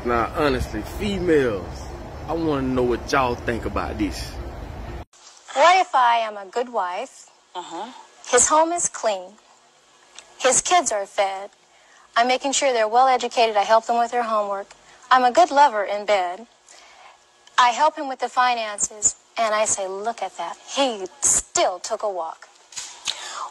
Now, honestly, females, I want to know what y'all think about this. What if I am a good wife? His home is clean. His kids are fed. I'm making sure they're well educated. I help them with their homework. I'm a good lover in bed. I help him with the finances. And I say, look at that. He still took a walk.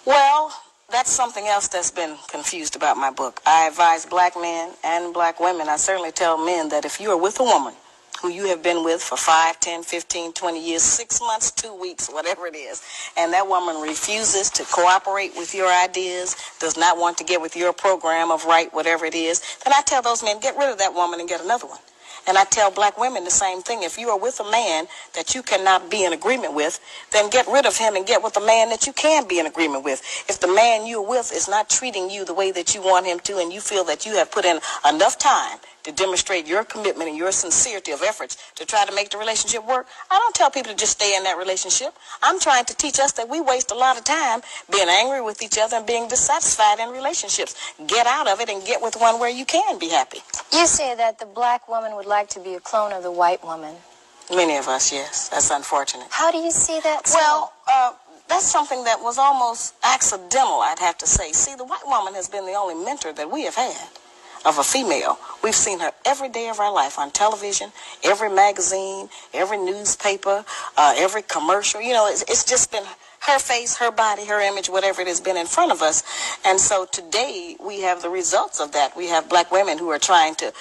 Well, that's something else that's been confused about my book. I advise black men and black women. I certainly tell men that if you are with a woman who you have been with for 5, 10, 15, 20 years, 6 months, 2 weeks, whatever it is, and that woman refuses to cooperate with your ideas, does not want to get with your program of right, whatever it is, then I tell those men, get rid of that woman and get another one. And I tell black women the same thing. If you are with a man that you cannot be in agreement with, then get rid of him and get with a man that you can be in agreement with. If the man you're with is not treating you the way that you want him to, and you feel that you have put in enough time to demonstrate your commitment and your sincerity of efforts to try to make the relationship work, I don't tell people to just stay in that relationship. I'm trying to teach us that we waste a lot of time being angry with each other and being dissatisfied in relationships. Get out of it and get with one where you can be happy. You say that the black woman would like to be a clone of the white woman. Many of us, yes. That's unfortunate. How do you see that? Well, that's something that was almost accidental, I'd have to say. See, the white woman has been the only mentor that we have had of a female. We've seen her every day of our life on television, every magazine, every newspaper, every commercial. You know, it's just been her face, her body, her image, whatever it has been in front of us. And so today we have the results of that. We have black women who are trying to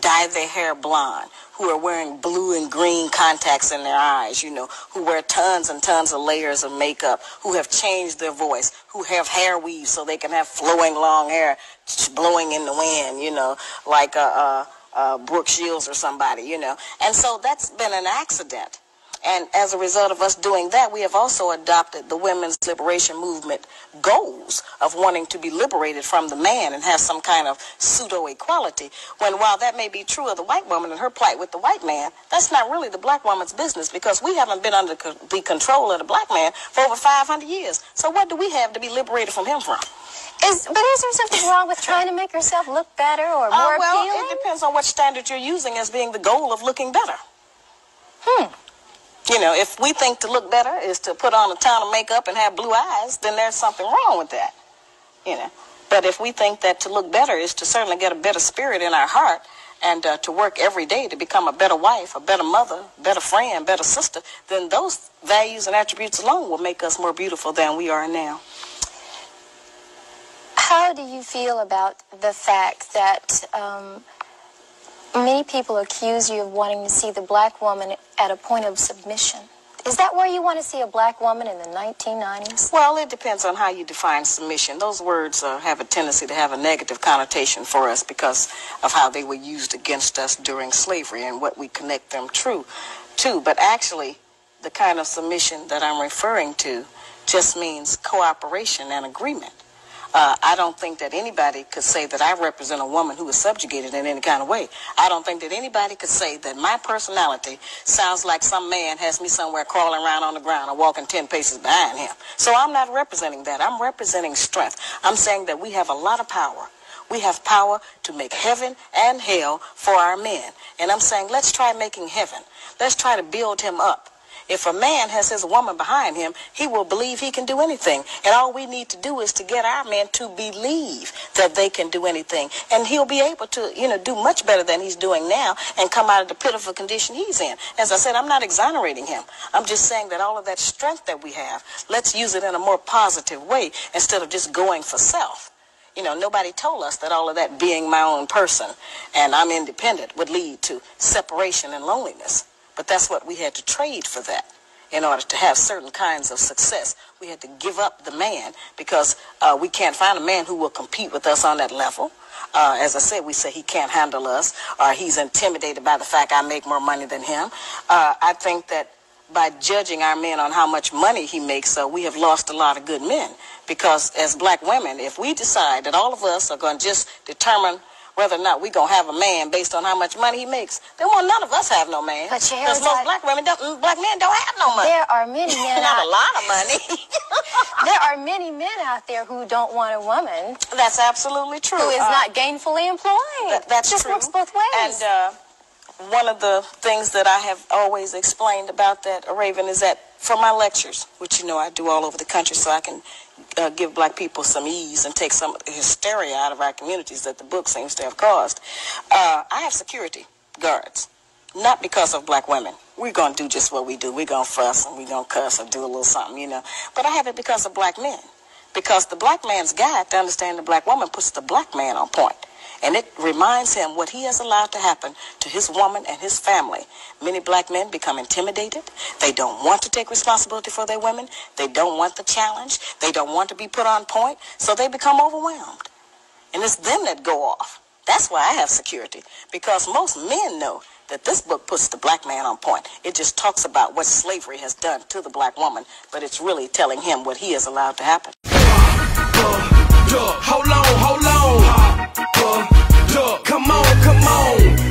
dye their hair blonde, who are wearing blue and green contacts in their eyes, you know, who wear tons and tons of layers of makeup, who have changed their voice, who have hair weaves so they can have flowing long hair blowing in the wind, you know, like Brooke Shields or somebody, you know. And so that's been an accident. And as a result of us doing that, we have also adopted the women's liberation movement goals of wanting to be liberated from the man and have some kind of pseudo-equality. When while that may be true of the white woman and her plight with the white man, that's not really the black woman's business, because we haven't been under the control of the black man for over 500 years. So what do we have to be liberated from him from? Is there something wrong with trying to make yourself look better or more appealing? It depends on what standard you're using as being the goal of looking better. You know, if we think to look better is to put on a ton of makeup and have blue eyes, then there's something wrong with that, you know. But if we think that to look better is to certainly get a better spirit in our heart and to work every day to become a better wife, a better mother, better friend, better sister, then those values and attributes alone will make us more beautiful than we are now. How do you feel about the fact that many people accuse you of wanting to see the black woman at a point of submission? Is that where you want to see a black woman in the 1990s? Well, it depends on how you define submission. Those words have a tendency to have a negative connotation for us because of how they were used against us during slavery and what we connect them to. But actually, the kind of submission that I'm referring to just means cooperation and agreement. I don't think that anybody could say that I represent a woman who is subjugated in any kind of way. I don't think that anybody could say that my personality sounds like some man has me somewhere crawling around on the ground or walking 10 paces behind him. So I'm not representing that. I'm representing strength. I'm saying that we have a lot of power. We have power to make heaven and hell for our men. And I'm saying, let's try making heaven. Let's try to build him up. If a man has his woman behind him, he will believe he can do anything. And all we need to do is to get our men to believe that they can do anything. And he'll be able to, do much better than he's doing now and come out of the pitiful condition he's in. As I said, I'm not exonerating him. I'm just saying that all of that strength that we have, let's use it in a more positive way instead of just going for self. Nobody told us that all of that being my own person and I'm independent would lead to separation and loneliness. But that's what we had to trade for that in order to have certain kinds of success. We had to give up the man because we can't find a man who will compete with us on that level. As I said, we say he can't handle us or he's intimidated by the fact I make more money than him. I think that by judging our men on how much money he makes, we have lost a lot of good men. Because as black women, if we decide that all of us are going to just determine whether or not we gonna have a man based on how much money he makes. Then won't none of us have no man. But because most black men don't have no money. There are many men not a lot of money. There are many men out there who don't want a woman. That's absolutely true. Who is not gainfully employed. That's just true. Works both ways. And one of the things that I have always explained about that, Raven, is that for my lectures, which you know I do all over the country so I can give black people some ease and take some of the hysteria out of our communities that the book seems to have caused, I have security guards. Not because of black women. We're going to do just what we do. We're going to fuss and we're going to cuss or do a little something, you know. But I have it because of black men. Because the black man's guide to understand the black woman puts the black man on point. And it reminds him what he has allowed to happen to his woman and his family. Many black men become intimidated. They don't want to take responsibility for their women. They don't want the challenge. They don't want to be put on point. So they become overwhelmed. And it's them that go off. That's why I have security. Because most men know that this book puts the black man on point. It just talks about what slavery has done to the black woman, but it's really telling him what he has allowed to happen. Hold on. Come on.